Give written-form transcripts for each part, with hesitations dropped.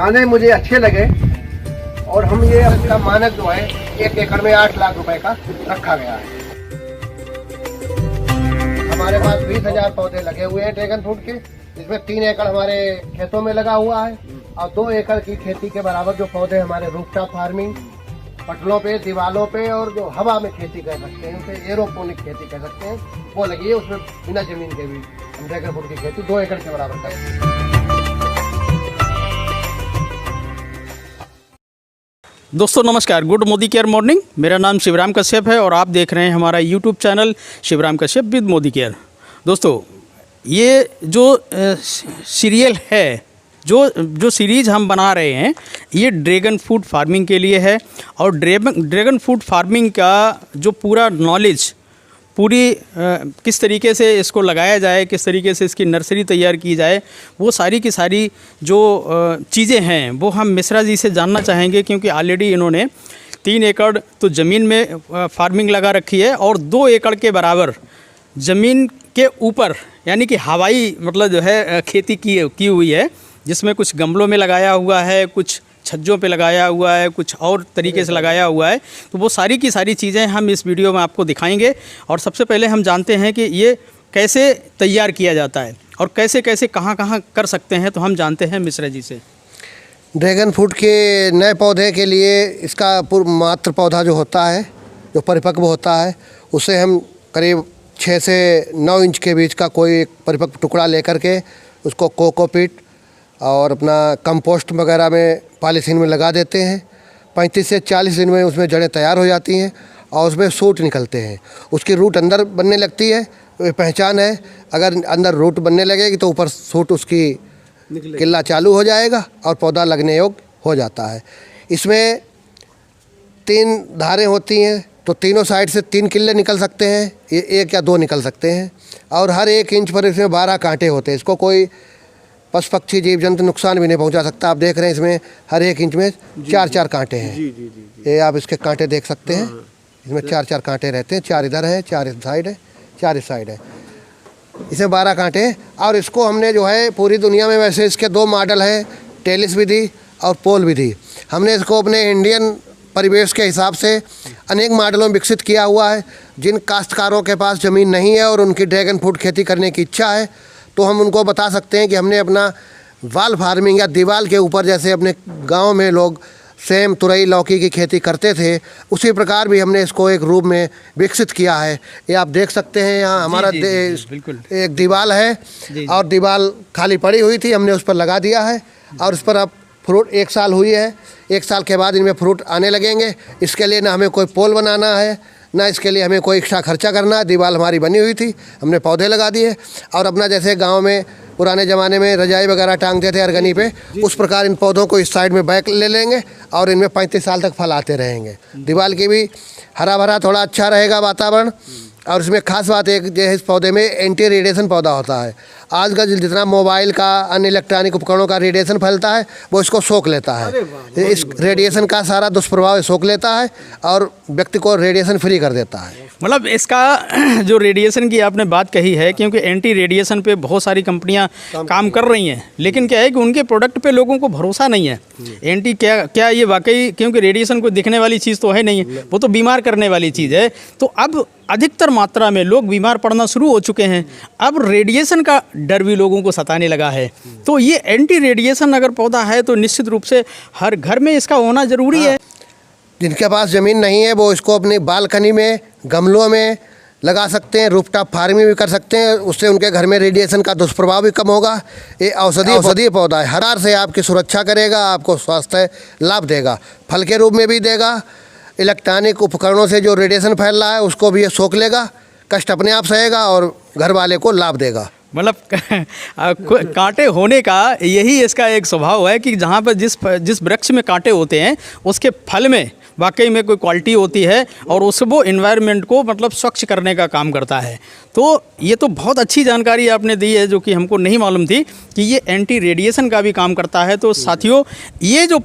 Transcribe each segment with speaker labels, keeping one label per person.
Speaker 1: खाने मुझे अच्छे लगे और हम ये अपना मानक जो है 1 एकड़ में 8 लाख रुपए का रखा गया है। हमारे पास 20,000 पौधे लगे हुए हैं ड्रैगन फ्रूट के, जिसमें 3 एकड़ हमारे खेतों में लगा हुआ है और 2 एकड़ की खेती के बराबर जो पौधे हमारे रूफटॉप फार्मिंग, पटलों पे, दीवालों पे और जो हवा में खेती कर सकते हैं उसे एरोपोनिक खेती कर सकते हैं, वो लगी है। उसमें बिना जमीन के भी हम ड्रैगन फ्रूट की खेती 2 एकड़ के बराबर करते हैं।
Speaker 2: दोस्तों नमस्कार, गुड मोदी केयर मॉर्निंग। मेरा नाम शिवराम कश्यप है और आप देख रहे हैं हमारा YouTube channel Shivram Kashyap with Modi care. दोस्तों ये जो सीरियल है, जो सीरीज़ हम बना रहे हैं, ये ड्रैगन फ्रूट फार्मिंग के लिए है। और ड्रैगन फ्रूट फार्मिंग का जो पूरा नॉलेज, पूरी किस तरीके से इसको लगाया जाए, किस तरीके से इसकी नर्सरी तैयार की जाए, वो सारी की सारी जो चीज़ें हैं वो हम मिश्रा जी से जानना चाहेंगे, क्योंकि ऑलरेडी इन्होंने 3 एकड़ तो ज़मीन में फार्मिंग लगा रखी है और 2 एकड़ के बराबर ज़मीन के ऊपर यानी कि हवाई मतलब जो है खेती की हुई है, जिसमें कुछ गमलों में लगाया हुआ है, कुछ छज्जों पे लगाया हुआ है, कुछ और तरीके से लगाया हुआ है। तो वो सारी की सारी चीज़ें हम इस वीडियो में आपको दिखाएंगे। और सबसे पहले हम जानते हैं कि ये कैसे तैयार किया जाता है और कैसे कैसे कहाँ कहाँ कर सकते हैं, तो हम जानते हैं मिश्रा जी से।
Speaker 1: ड्रैगन फ्रूट के नए पौधे के लिए इसका मात्र पौधा जो होता है, जो परिपक्व होता है, उसे हम करीब 6 से 9 इंच के बीच का कोई एक परिपक्व टुकड़ा लेकर के उसको कोकोपीट और अपना कंपोस्ट वगैरह में पॉलीथीन में लगा देते हैं। 35 से 40 दिन में उसमें जड़ें तैयार हो जाती हैं और उसमें सूट निकलते हैं। उसकी रूट अंदर बनने लगती है, ये पहचान है। अगर अंदर रूट बनने लगेगी तो ऊपर सूट उसकी किल्ला चालू हो जाएगा और पौधा लगने योग्य हो जाता है। इसमें 3 धारें होती हैं, तो तीनों साइड से 3 किल्ले निकल सकते हैं, ये 1 या 2 निकल सकते हैं। और हर 1 इंच पर इसमें 12 कांटे होते हैं। इसको कोई पशु पक्षी जीव जंतु नुकसान भी नहीं पहुंचा सकता। आप देख रहे हैं इसमें हर 1 इंच में 4-4 कांटे हैं। ये आप इसके कांटे देख सकते हैं, इसमें 4-4 कांटे रहते हैं। 4 इधर हैं, 4 इस साइड है, 4 इस साइड है। इसमें 12 कांटे हैं। और इसको हमने जो है पूरी दुनिया में वैसे इसके 2 मॉडल हैं, टेलिस विधि और पोल विधि। हमने इसको अपने इंडियन परिवेश के हिसाब से अनेक मॉडलों में विकसित किया हुआ है। जिन काश्तकारों के पास ज़मीन नहीं है और उनकी ड्रैगन फ्रूट खेती करने की इच्छा है, तो हम उनको बता सकते हैं कि हमने अपना वाल फार्मिंग या दीवार के ऊपर, जैसे अपने गांव में लोग सेम, तुरई, लौकी की खेती करते थे, उसी प्रकार भी हमने इसको एक रूप में विकसित किया है। ये आप देख सकते हैं, यहाँ हमारा एक दीवार है और दीवार खाली पड़ी हुई थी, हमने उस पर लगा दिया है। और उस पर अब फ्रूट 1 साल हुई है, 1 साल के बाद इनमें फ्रूट आने लगेंगे। इसके लिए ना हमें कोई पोल बनाना है, ना इसके लिए हमें कोई एक्स्ट्रा खर्चा करना है। दीवार हमारी बनी हुई थी, हमने पौधे लगा दिए और अपना जैसे गांव में पुराने ज़माने में रजाई वगैरह टांगते थे अरगनी पे, उस प्रकार इन पौधों को इस साइड में बैक ले लेंगे और इनमें 35 साल तक फल आते रहेंगे। दीवार की भी हरा भरा थोड़ा अच्छा रहेगा वातावरण। और इसमें खास बात एक जो है, इस पौधे में एंटी रेडिएशन पौधा होता है। आजकल जितना मोबाइल का, अन्य इलेक्ट्रॉनिक उपकरणों का रेडिएशन फैलता है, वो इसको सोख लेता है। इस रेडिएशन का सारा दुष्प्रभाव सोख लेता है और व्यक्ति को रेडिएशन फ्री कर देता है।
Speaker 2: मतलब इसका जो रेडिएशन की आपने बात कही है, क्योंकि एंटी रेडिएशन पे बहुत सारी कंपनियां काम कर रही हैं, लेकिन क्या है कि उनके प्रोडक्ट पे लोगों को भरोसा नहीं है। एंटी क्या ये वाकई, क्योंकि रेडिएशन कोई दिखने वाली चीज़ तो है नहीं, वो तो बीमार करने वाली चीज़ है। तो अब अधिकतर मात्रा में लोग बीमार पड़ना शुरू हो चुके हैं। अब रेडिएशन का डर भी लोगों को सताने लगा है। तो ये एंटी रेडिएशन अगर पौधा है तो निश्चित रूप से हर घर में इसका होना ज़रूरी है।
Speaker 1: जिनके पास ज़मीन नहीं है वो इसको अपनी बालकनी में, गमलों में लगा सकते हैं। रूफटॉप फार्मिंग भी कर सकते हैं, उससे उनके घर में रेडिएशन का दुष्प्रभाव भी कम होगा। ये औषधीय पौधा है, हर से आपकी सुरक्षा करेगा, आपको स्वास्थ्य लाभ देगा, फल के रूप में भी देगा। इलेक्ट्रॉनिक उपकरणों से जो रेडिएशन फैल रहा है उसको भी ये सोख लेगा, कष्ट अपने आप सहेगा और घर वाले को लाभ देगा।
Speaker 2: मतलब कांटे होने का यही इसका एक स्वभाव है कि जहाँ पर जिस वृक्ष में कांटे होते हैं उसके फल में वाकई में कोई क्वालिटी होती है और उससे वो इन्वायरमेंट को मतलब स्वच्छ करने का काम करता है। तो ये तो बहुत अच्छी जानकारी आपने दी है, जो कि हमको नहीं मालूम थी कि ये एंटी रेडिएशन का भी काम करता है। तो साथियों, ये जो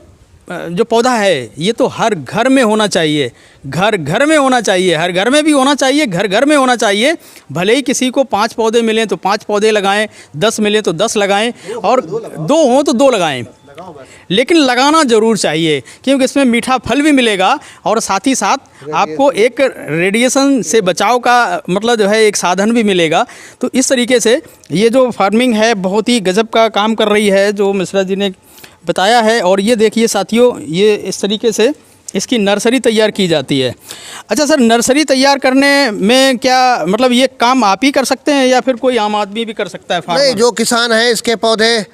Speaker 2: पौधा है ये तो हर घर में होना चाहिए, घर में होना चाहिए, हर घर में भी होना चाहिए, घर में होना चाहिए। भले ही किसी को 5 पौधे मिलें तो 5 पौधे लगाएं, 10 मिलें तो 10 लगाएं और 2 हों तो 2 लगाएं, लेकिन लगाना ज़रूर चाहिए, क्योंकि इसमें मीठा फल भी मिलेगा और साथ ही साथ आपको एक रेडिएशन से बचाव का मतलब जो है एक साधन भी मिलेगा। तो इस तरीके से ये जो फार्मिंग है बहुत ही गजब का काम कर रही है जो मिश्रा जी ने बताया है। और ये देखिए साथियों, ये इस तरीके से इसकी नर्सरी तैयार की जाती है। अच्छा सर, नर्सरी तैयार करने में क्या मतलब ये काम आप ही कर सकते हैं या फिर कोई आम आदमी भी कर सकता है?
Speaker 1: नहीं, जो किसान हैं इसके पौधे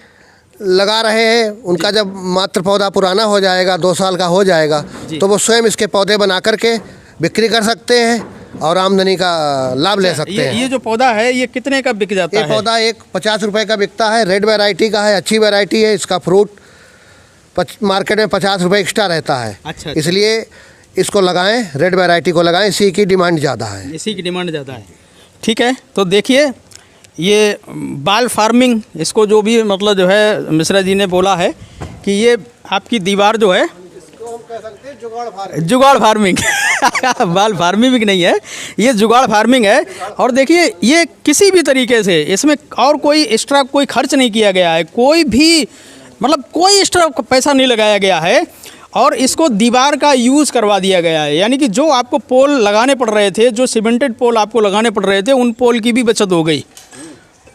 Speaker 1: लगा रहे हैं, उनका जब मात्र पौधा पुराना हो जाएगा, 2 साल का हो जाएगा, तो वो स्वयं इसके पौधे बना करके बिक्री कर सकते हैं और आमदनी का लाभ ले सकते हैं।
Speaker 2: ये जो पौधा है ये कितने का बिक जाता है?
Speaker 1: ये पौधा एक 50 रुपये का बिकता है। रेड वैरायटी का है, अच्छी वैरायटी है। इसका फ्रूट मार्केट में 50 रुपये एक्स्ट्रा रहता है।
Speaker 2: अच्छा।
Speaker 1: इसलिए इसको लगाएं, रेड वैरायटी को लगाएं, इसी की डिमांड ज़्यादा है।
Speaker 2: इसी की डिमांड ज़्यादा है। ठीक है, तो देखिए ये बाल फार्मिंग, इसको जो भी मतलब जो है मिश्रा जी ने बोला है कि ये आपकी दीवार जो है
Speaker 1: इसको हम कह सकते हैं
Speaker 2: जुगाड़ फार्मिंग बाल फार्मिंग नहीं है, ये जुगाड़ फार्मिंग है। और देखिए ये किसी भी तरीके से इसमें और कोई एक्स्ट्रा कोई खर्च नहीं किया गया है, कोई भी मतलब कोई एक्स्ट्रा पैसा नहीं लगाया गया है और इसको दीवार का यूज़ करवा दिया गया है। यानी कि जो आपको पोल लगाने पड़ रहे थे, जो सीमेंटेड पोल आपको लगाने पड़ रहे थे, उन पोल की भी बचत हो गई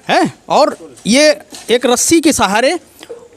Speaker 2: है। और ये एक रस्सी के सहारे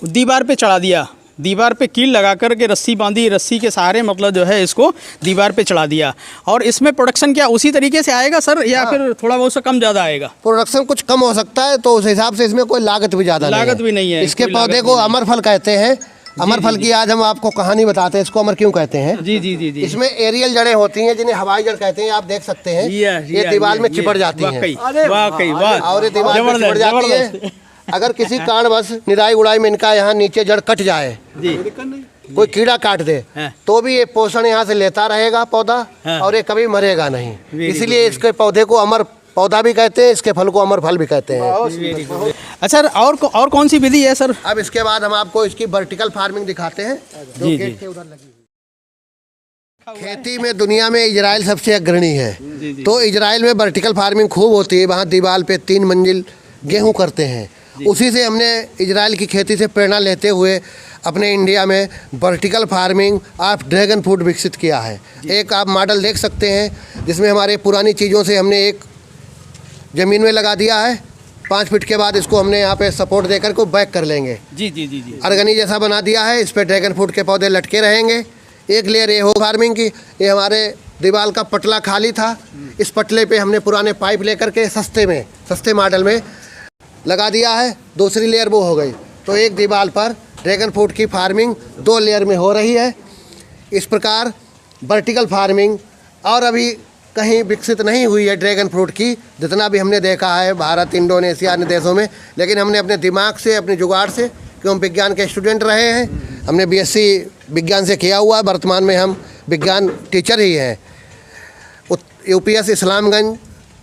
Speaker 2: दीवार पे चढ़ा दिया, दीवार पे कील लगा कर के रस्सी बांधी, रस्सी के सहारे मतलब जो है इसको दीवार पे चढ़ा दिया। और इसमें प्रोडक्शन क्या उसी तरीके से आएगा सर या फिर थोड़ा बहुत से कम ज़्यादा आएगा?
Speaker 1: प्रोडक्शन कुछ कम हो सकता है, तो उस हिसाब से इसमें कोई लागत भी ज़्यादा
Speaker 2: नहीं है।
Speaker 1: इसके पौधे को अमर फल कहते हैं। अमर फल की आज हम आपको कहानी बताते हैं, इसको अमर क्यों कहते हैं।
Speaker 2: जी जी जी जी।
Speaker 1: इसमें एरियल जड़ें होती हैं जिन्हें हवाई जड़ कहते हैं, आप देख सकते हैं। ये दीवार में चिपट जाती हैं और ये दीवार में चिपट जाती है। अगर किसी कारणवश निराई उड़ाई में इनका यहाँ नीचे जड़ कट जाए, कोई कीड़ा काट दे, तो भी ये पोषण यहाँ से लेता रहेगा पौधा और ये कभी मरेगा नहीं। इसीलिए इसके पौधे को अमर पौधा भी कहते हैं, इसके फल को अमर फल भी कहते हैं।
Speaker 2: अच्छा सर, और कौन सी विधि है सर?
Speaker 1: अब इसके बाद हम आपको इसकी वर्टिकल फार्मिंग दिखाते हैं जो गेट के उधर लगी हुई। खेती में दुनिया में इजराइल सबसे अग्रणी है। तो इजराइल में वर्टिकल फार्मिंग खूब होती है। वहाँ दीवार पे 3 मंजिल गेहूँ करते हैं। उसी से हमने इजराइल की खेती से प्रेरणा लेते हुए अपने इंडिया में vertical farming of dragon fruit विकसित किया है। एक आप मॉडल देख सकते हैं जिसमें हमारे पुरानी चीज़ों से हमने एक ज़मीन में लगा दिया है। 5 फीट के बाद इसको हमने यहाँ पे सपोर्ट देकर को बैक कर लेंगे।
Speaker 2: जी जी जी जी।
Speaker 1: अर्गनी जैसा बना दिया है। इस पर ड्रैगन फ्रूट के पौधे लटके रहेंगे। एक लेयर ये हो फार्मिंग की। ये हमारे दीवार का पटला खाली था, इस पटले पे हमने पुराने पाइप लेकर के सस्ते मॉडल में लगा दिया है। दूसरी लेयर वो हो गई। तो एक दीवार पर ड्रैगन फ्रूट की फार्मिंग 2 लेयर में हो रही है। इस प्रकार वर्टिकल फार्मिंग और अभी कहीं विकसित नहीं हुई है ड्रैगन फ्रूट की, जितना भी हमने देखा है भारत, इंडोनेशिया, अन्य देशों में। लेकिन हमने अपने दिमाग से, अपने जुगाड़ से, क्योंकि हम विज्ञान के स्टूडेंट रहे हैं, हमने BSc विज्ञान से किया हुआ है। वर्तमान में हम विज्ञान टीचर ही हैं। UPS इस्लामगंज,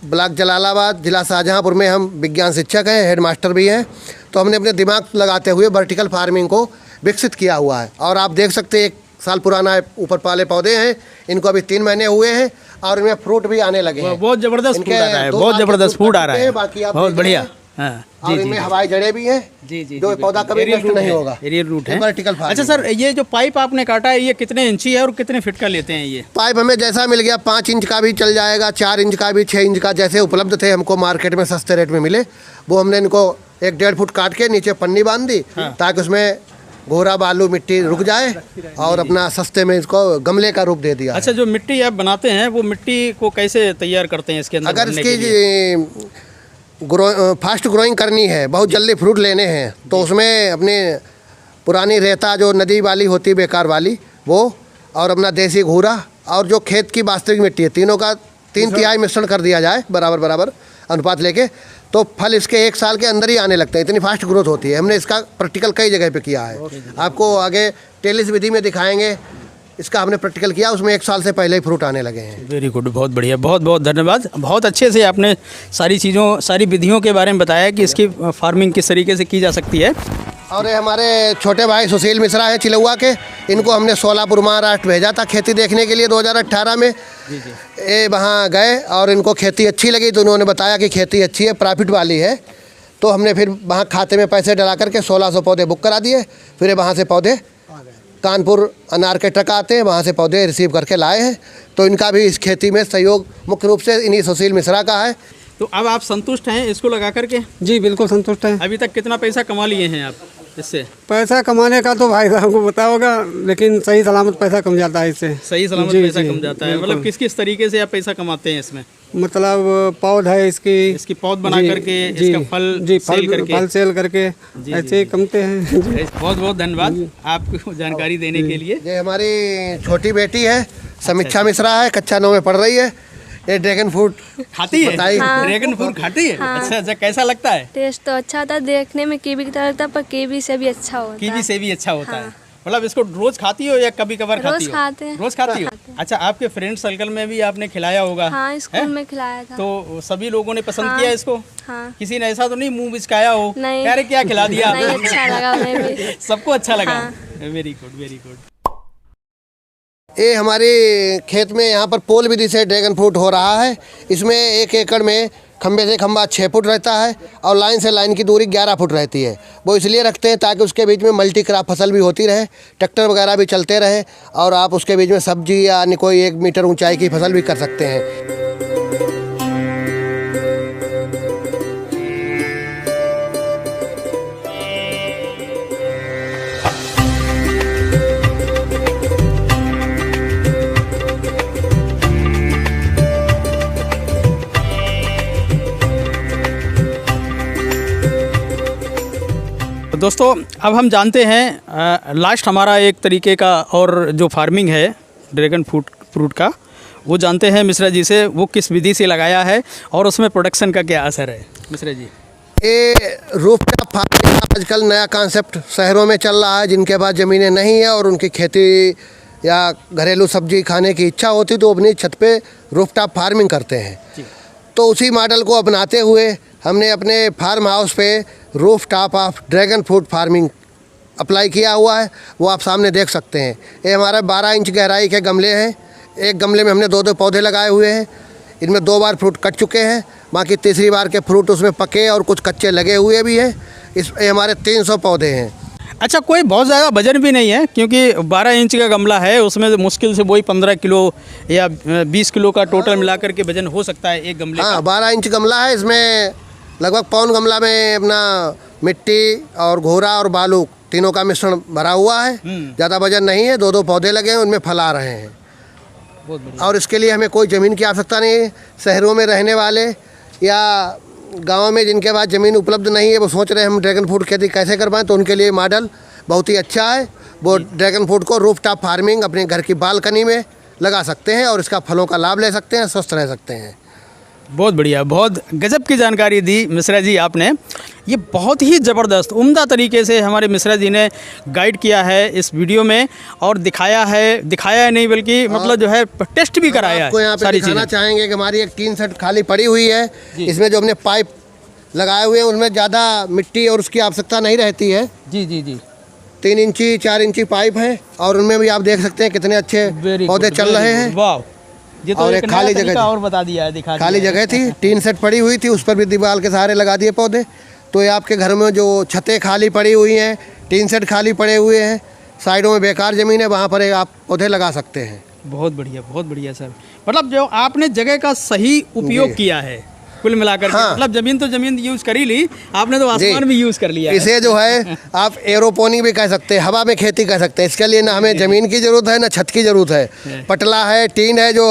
Speaker 1: ब्लॉक जलालाबाद, जिला शाहजहाँपुर में हम विज्ञान शिक्षक हैं, हेड मास्टर भी हैं। तो हमने अपने दिमाग लगाते हुए वर्टिकल फार्मिंग को विकसित किया हुआ है। और आप देख सकते हैं 1 साल पुराना ऊपर पाले पौधे हैं, इनको अभी 3 महीने हुए हैं और इनमें फ्रूट भी आने लगे हैं।
Speaker 2: बहुत ज़बरदस्त फ्रूट आ रहा है, बहुत ज़बरदस्त फ्रूट आ रहा है।
Speaker 1: बाकी आप
Speaker 2: बहुत बढ़िया।
Speaker 1: और इनमें हवाई जड़ें भी हैं।
Speaker 2: जी जी,
Speaker 1: जो पौधा कभी नष्ट नहीं होगा।
Speaker 2: एरियल रूट है।
Speaker 1: Vertical farming.
Speaker 2: अच्छा सर, ये जो पाइप आपने काटा है ये कितने इंची है और कितने फीट का लेते हैं ये?
Speaker 1: पाइप हमें जैसा मिल गया, 5 इंच का भी चल जाएगा, 4 इंच का भी, 6 इंच का, जैसे उपलब्ध थे हमको मार्केट में सस्ते रेट में मिले, वो हमने इनको 1-1.5 फुट काट के नीचे पन्नी बांध दी ताकि उसमें घोरा बालू मिट्टी रुक जाए और अपना सस्ते में इसको गमले का रूप दे दिया।
Speaker 2: अच्छा, जो मिट्टी आप बनाते हैं वो मिट्टी को कैसे तैयार करते हैं इसके अंदर?
Speaker 1: अगर इसकी फास्ट ग्रोइंग करनी है, बहुत जल्दी फ्रूट लेने हैं, तो उसमें अपने पुरानी रेता जो नदी वाली होती है बेकार वाली वो, और अपना देसी घूरा और जो खेत की वास्तविक मिट्टी है, तीनों का 3/3 मिश्रण कर दिया जाए बराबर अनुपात लेके, तो फल इसके 1 साल के अंदर ही आने लगते हैं। इतनी फास्ट ग्रोथ होती है। हमने इसका प्रैक्टिकल कई जगह पे किया है। आपको आगे टेलिस विधि में दिखाएंगे। इसका हमने प्रैक्टिकल किया, उसमें 1 साल से पहले ही फ्रूट आने लगे हैं।
Speaker 2: वेरी गुड, बहुत बढ़िया, बहुत बहुत धन्यवाद। बहुत अच्छे से आपने सारी विधियों के बारे में बताया कि इसकी फार्मिंग किस तरीके से की जा सकती है।
Speaker 1: और ये हमारे छोटे भाई सुशील मिश्रा हैं चिलौआ के, इनको हमने सोलापुर महाराष्ट्र भेजा था खेती देखने के लिए 2018 में। ये वहाँ गए और इनको खेती अच्छी लगी तो उन्होंने बताया कि खेती अच्छी है, प्रॉफिट वाली है। तो हमने फिर वहाँ खाते में पैसे डला करके 1600 पौधे बुक करा दिए। फिर वहाँ से पौधे कानपुर अनार के ट्रक आते हैं, वहाँ से पौधे रिसीव करके लाए हैं। तो इनका भी इस खेती में सहयोग मुख्य रूप से इन्हीं सुशील मिश्रा का है।
Speaker 2: तो अब आप संतुष्ट हैं इसको लगा करके?
Speaker 3: जी बिल्कुल संतुष्ट है।
Speaker 2: अभी तक कितना पैसा कमा लिए हैं आप इससे?
Speaker 3: पैसा कमाने का तो भाई साहब को पता होगा, लेकिन सही सलामत पैसा कम जाता है इससे।
Speaker 2: सही सलामत
Speaker 3: जी,
Speaker 2: पैसा
Speaker 3: जी,
Speaker 2: कम जाता है। मतलब
Speaker 3: बिल्कुल।
Speaker 2: किस किस तरीके से आप पैसा कमाते हैं इसमें?
Speaker 3: मतलब पौध है इसकी
Speaker 2: पौध बना
Speaker 3: जी,
Speaker 2: करके
Speaker 3: जी,
Speaker 2: इसका फल
Speaker 3: जी,
Speaker 2: सेल करके?
Speaker 3: फल सेल करके ऐसे ही कमते हैं। जी।
Speaker 2: बहुत बहुत धन्यवाद आपको जानकारी देने के लिए।
Speaker 1: ये हमारी छोटी बेटी है, समीक्षा मिश्रा है, कक्षा 9 में पढ़ रही है। ये ड्रैगन फ्रूट
Speaker 2: खाती है?
Speaker 1: बताइए।
Speaker 4: हाँ।
Speaker 2: ड्रैगन फ्रूट खाती है?
Speaker 4: हाँ।
Speaker 2: अच्छा अच्छा, कैसा लगता है?
Speaker 4: टेस्ट तो अच्छा होता है, देखने में कीवी की तरह लगता है, पर कीवी से भी अच्छा होता है।
Speaker 2: कीवी से भी अच्छा होता है।
Speaker 4: हाँ।
Speaker 2: मतलब इसको रोज खाती हो या कभी कभार खाती
Speaker 4: रोज
Speaker 2: हो?
Speaker 4: खाते हैं।
Speaker 2: रोज खाती हो?
Speaker 4: खाते हैं।
Speaker 2: अच्छा, आपके फ्रेंड सर्कल में भी आपने खिलाया होगा?
Speaker 4: हाँ, स्कूल
Speaker 2: हैं?
Speaker 4: में खिलाया था।
Speaker 2: तो सभी लोगों ने पसंद
Speaker 4: हाँ।
Speaker 2: किया इसको?
Speaker 4: हाँ।
Speaker 2: किसी ने ऐसा तो नहीं मुंह बिचकाया हो
Speaker 4: नहीं।
Speaker 2: अरे क्या खिला दिया?
Speaker 4: नहीं, अच्छा लगा उन्हें भी।
Speaker 2: सबको अच्छा लगा?
Speaker 4: हाँ।
Speaker 2: Very good very good.
Speaker 1: ये हमारे खेत में यहाँ पर पोल विधि से ड्रैगन फ्रूट हो रहा है। इसमें 1 एकड़ में खंबे से खंबा 6 फुट रहता है और लाइन से लाइन की दूरी 11 फुट रहती है। वो इसलिए रखते हैं ताकि उसके बीच में मल्टी क्रॉप फसल भी होती रहे, ट्रैक्टर वगैरह भी चलते रहे और आप उसके बीच में सब्जी या अन्य कोई 1 मीटर ऊंचाई की फसल भी कर सकते हैं।
Speaker 2: दोस्तों अब हम जानते हैं लास्ट हमारा एक तरीके का और जो फार्मिंग है ड्रैगन फ्रूट का वो जानते हैं मिश्रा जी से, वो किस विधि से लगाया है और उसमें प्रोडक्शन का क्या असर है। मिश्रा जी,
Speaker 1: ये रूफटॉप फार्मिंग का आजकल नया कॉन्सेप्ट शहरों में चल रहा है। जिनके पास ज़मीनें नहीं है और उनकी खेती या घरेलू सब्जी खाने की इच्छा होती तो अपनी छत पे रूफटॉप फार्मिंग करते हैं। तो उसी मॉडल को अपनाते हुए हमने अपने फार्म हाउस पे rooftop of dragon fruit farming apply किया हुआ है। वो आप सामने देख सकते हैं। ये हमारा 12 इंच गहराई के गमले हैं। एक गमले में हमने 2-2 पौधे लगाए हुए हैं। इनमें 2 बार फ्रूट कट चुके हैं, बाकी तीसरी बार के फ्रूट उसमें पके और कुछ कच्चे लगे हुए भी हैं। ये हमारे 300 पौधे हैं।
Speaker 2: अच्छा, कोई बहुत ज़्यादा वजन भी नहीं है क्योंकि 12 इंच का गमला है, उसमें मुश्किल से वही 15 किलो या 20 किलो का टोटल मिलाकर के वजन हो सकता है एक गमले
Speaker 1: हाँ,
Speaker 2: का।
Speaker 1: 12 इंच गमला है। इसमें लगभग पौन गमला में अपना मिट्टी और घोरा और बालू तीनों का मिश्रण भरा हुआ है। ज़्यादा वजन नहीं है। 2-2 पौधे लगे हैं, उनमें फल आ रहे हैं।
Speaker 2: बहुत बढ़िया।
Speaker 1: और इसके लिए हमें कोई ज़मीन की आवश्यकता नहीं है। शहरों में रहने वाले या गांव में जिनके पास ज़मीन उपलब्ध नहीं है, वो सोच रहे हैं हम ड्रैगन फ्रूट खेती कैसे करवाएं, तो उनके लिए मॉडल बहुत ही अच्छा है। वो ड्रैगन फ्रूट को रूफटॉप फार्मिंग अपने घर की बालकनी में लगा सकते हैं और इसका फलों का लाभ ले सकते हैं, स्वस्थ रह सकते हैं।
Speaker 2: बहुत बढ़िया, बहुत गजब की जानकारी दी मिश्रा जी आपने। ये बहुत ही ज़बरदस्त उम्दा तरीके से हमारे मिश्रा जी ने गाइड किया है इस वीडियो में और दिखाया नहीं बल्कि मतलब जो है टेस्ट भी कराया
Speaker 1: आपको यहाँ
Speaker 2: है
Speaker 1: पे
Speaker 2: सारी
Speaker 1: दिखाना
Speaker 2: चीज़ें।
Speaker 1: चाहेंगे कि हमारी एक टीन सेट खाली पड़ी हुई है। इसमें जो हमने पाइप लगाए हुए हैं उनमें ज़्यादा मिट्टी और उसकी आवश्यकता नहीं रहती है।
Speaker 2: जी जी जी,
Speaker 1: 3 इंची 4 इंची पाइप है और उनमें भी आप देख सकते हैं कितने अच्छे पौधे चल रहे हैं।
Speaker 2: वाह, ये तो
Speaker 1: और
Speaker 2: एक
Speaker 1: एक
Speaker 2: नया
Speaker 1: खाली
Speaker 2: तरीका
Speaker 1: जगह
Speaker 2: और बता दिया है, दिखा
Speaker 1: खाली
Speaker 2: दिया है।
Speaker 1: जगह थी, टीन सेट पड़ी हुई थी, उस पर भी दीवार के सहारे लगा दिए पौधे। तो ये आपके घर में जो छतें खाली पड़ी हुई हैं, टीन सेट खाली पड़े हुए हैं, साइडों में बेकार ज़मीन है, वहाँ पर आप पौधे लगा सकते हैं।
Speaker 2: बहुत बढ़िया सर। मतलब जो आपने जगह का सही उपयोग किया है कुल मिलाकर के।
Speaker 1: हाँ।
Speaker 2: मतलब जमीन तो जमीन यूज़ कर ही ली आपने, तो आसमान भी यूज़ कर लिया है।
Speaker 1: इसे जो है आप एरोपोनिक भी कह सकते हैं, हवा में खेती कर सकते हैं। इसके लिए ना हमें ज़मीन की ज़रूरत है ना छत की ज़रूरत है। पटला है, टीन है जो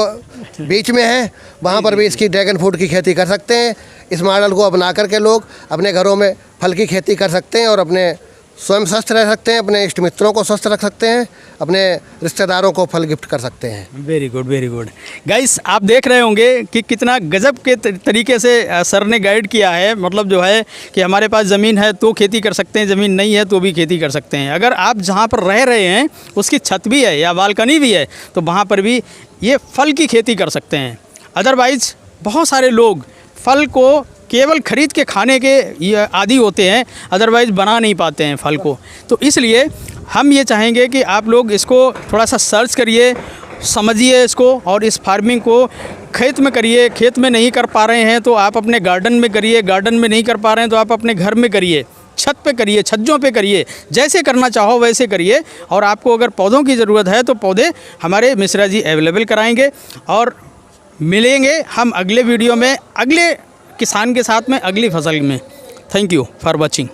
Speaker 1: बीच में है, वहाँ पर भी इसकी ड्रैगन फ्रूट की खेती कर सकते हैं। इस मॉडल को अपना करके लोग अपने घरों में फल की खेती कर सकते हैं और अपने स्वयं स्वस्थ रह सकते हैं, अपने इष्ट मित्रों को स्वस्थ रख सकते हैं, अपने रिश्तेदारों को फल गिफ्ट कर सकते हैं।
Speaker 2: वेरी गुड गाइस, आप देख रहे होंगे कि कितना गजब के तरीके से सर ने गाइड किया है। मतलब जो है कि हमारे पास ज़मीन है तो खेती कर सकते हैं, ज़मीन नहीं है तो भी खेती कर सकते हैं। अगर आप जहाँ पर रह रहे हैं उसकी छत भी है या बालकनी भी है तो वहाँ पर भी ये फल की खेती कर सकते हैं। अदरवाइज़ बहुत सारे लोग फल को केवल खरीद के खाने के ये आदी होते हैं, अदरवाइज़ बना नहीं पाते हैं फल को। तो इसलिए हम ये चाहेंगे कि आप लोग इसको थोड़ा सा सर्च करिए, समझिए इसको और इस फार्मिंग को खेत में करिए, खेत में नहीं कर पा रहे हैं तो आप अपने गार्डन में करिए, गार्डन में नहीं कर पा रहे हैं तो आप अपने घर में करिए, छत पे करिए, छज्जों पे करिए, जैसे करना चाहो वैसे करिए। और आपको अगर पौधों की ज़रूरत है तो पौधे हमारे मिश्रा जी अवेलेबल कराएंगे। और मिलेंगे हम अगले वीडियो में, अगले किसान के साथ में, अगली फसल में। Thank you for watching.